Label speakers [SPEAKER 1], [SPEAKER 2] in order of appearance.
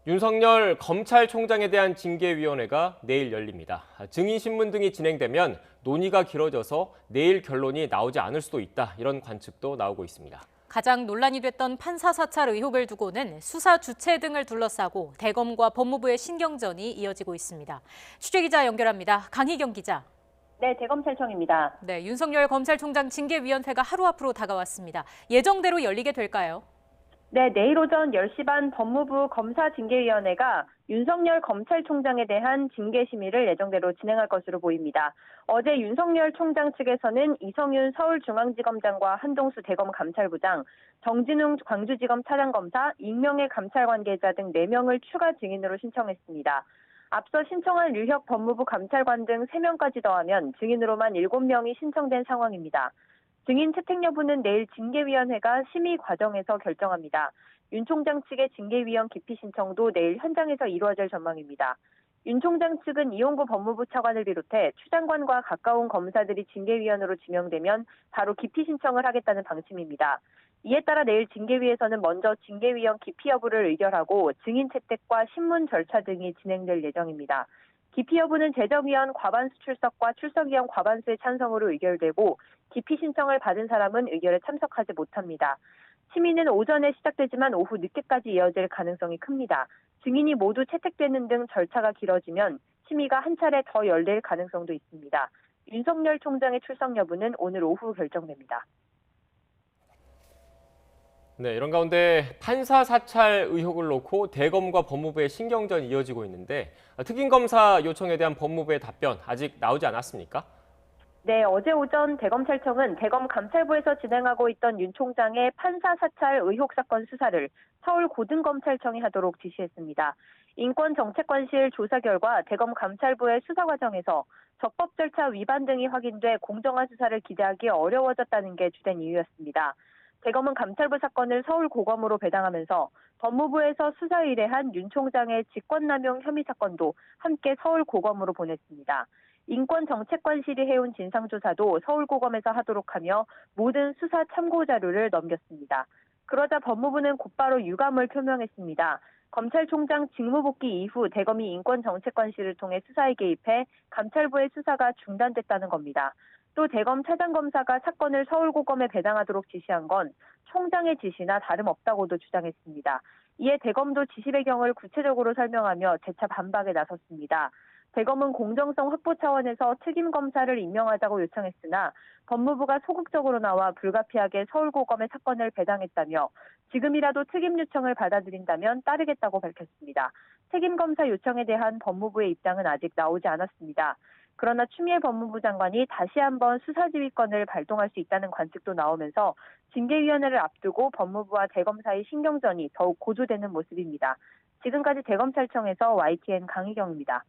[SPEAKER 1] 윤석열 검찰총장에 대한 징계위원회가 내일 열립니다. 증인신문 등이 진행되면 논의가 길어져서 내일 결론이 나오지 않을 수도 있다. 이런 관측도 나오고 있습니다.
[SPEAKER 2] 가장 논란이 됐던 판사 사찰 의혹을 두고는 수사 주체 등을 둘러싸고 대검과 법무부의 신경전이 이어지고 있습니다. 취재기자 연결합니다. 강희경 기자.
[SPEAKER 3] 네, 대검찰청입니다.
[SPEAKER 2] 네, 윤석열 검찰총장 징계위원회가 하루 앞으로 다가왔습니다. 예정대로 열리게 될까요?
[SPEAKER 3] 네, 내일 오전 10시 반 법무부 검사징계위원회가 윤석열 검찰총장에 대한 징계심의를 예정대로 진행할 것으로 보입니다. 어제 윤석열 총장 측에서는 이성윤 서울중앙지검장과 한동수 대검감찰부장, 정진웅 광주지검 차장검사, 익명의 감찰 관계자 등 4명을 추가 증인으로 신청했습니다. 앞서 신청한 류혁 법무부 감찰관 등 3명까지 더하면 증인으로만 7명이 신청된 상황입니다. 증인 채택 여부는 내일 징계위원회가 심의 과정에서 결정합니다. 윤 총장 측의 징계위원 기피 신청도 내일 현장에서 이루어질 전망입니다. 윤 총장 측은 이용구 법무부 차관을 비롯해 추 장관과 가까운 검사들이 징계위원으로 지명되면 바로 기피 신청을 하겠다는 방침입니다. 이에 따라 내일 징계위에서는 먼저 징계위원 기피 여부를 의결하고 증인 채택과 신문 절차 등이 진행될 예정입니다. 기피 여부는 제적위원 과반수 출석과 출석위원 과반수의 찬성으로 의결되고 기피 신청을 받은 사람은 의결에 참석하지 못합니다. 심의는 오전에 시작되지만 오후 늦게까지 이어질 가능성이 큽니다. 증인이 모두 채택되는 등 절차가 길어지면 심의가 한 차례 더 열릴 가능성도 있습니다. 윤석열 총장의 출석 여부는 오늘 오후 결정됩니다.
[SPEAKER 1] 네, 이런 가운데 판사 사찰 의혹을 놓고 대검과 법무부의 신경전이 이어지고 있는데 특임검사 요청에 대한 법무부의 답변 아직 나오지 않았습니까?
[SPEAKER 3] 네, 어제 오전 대검찰청은 대검감찰부에서 진행하고 있던 윤 총장의 판사 사찰 의혹 사건 수사를 서울고등검찰청이 하도록 지시했습니다. 인권정책관실 조사 결과 대검감찰부의 수사 과정에서 적법 절차 위반 등이 확인돼 공정한 수사를 기대하기 어려워졌다는 게 주된 이유였습니다. 대검은 감찰부 사건을 서울고검으로 배당하면서 법무부에서 수사 의뢰한 윤 총장의 직권남용 혐의 사건도 함께 서울고검으로 보냈습니다. 인권정책관실이 해온 진상조사도 서울고검에서 하도록 하며 모든 수사 참고 자료를 넘겼습니다. 그러자 법무부는 곧바로 유감을 표명했습니다. 검찰총장 직무복귀 이후 대검이 인권정책관실을 통해 수사에 개입해 감찰부의 수사가 중단됐다는 겁니다. 또 대검 차장검사가 사건을 서울고검에 배당하도록 지시한 건 총장의 지시나 다름없다고도 주장했습니다. 이에 대검도 지시 배경을 구체적으로 설명하며 재차 반박에 나섰습니다. 대검은 공정성 확보 차원에서 특임검사를 임명하자고 요청했으나 법무부가 소극적으로 나와 불가피하게 서울고검에 사건을 배당했다며 지금이라도 특임 요청을 받아들인다면 따르겠다고 밝혔습니다. 특임검사 요청에 대한 법무부의 입장은 아직 나오지 않았습니다. 그러나 추미애 법무부 장관이 다시 한번 수사지휘권을 발동할 수 있다는 관측도 나오면서 징계위원회를 앞두고 법무부와 대검 사이 신경전이 더욱 고조되는 모습입니다. 지금까지 대검찰청에서 YTN 강희경입니다.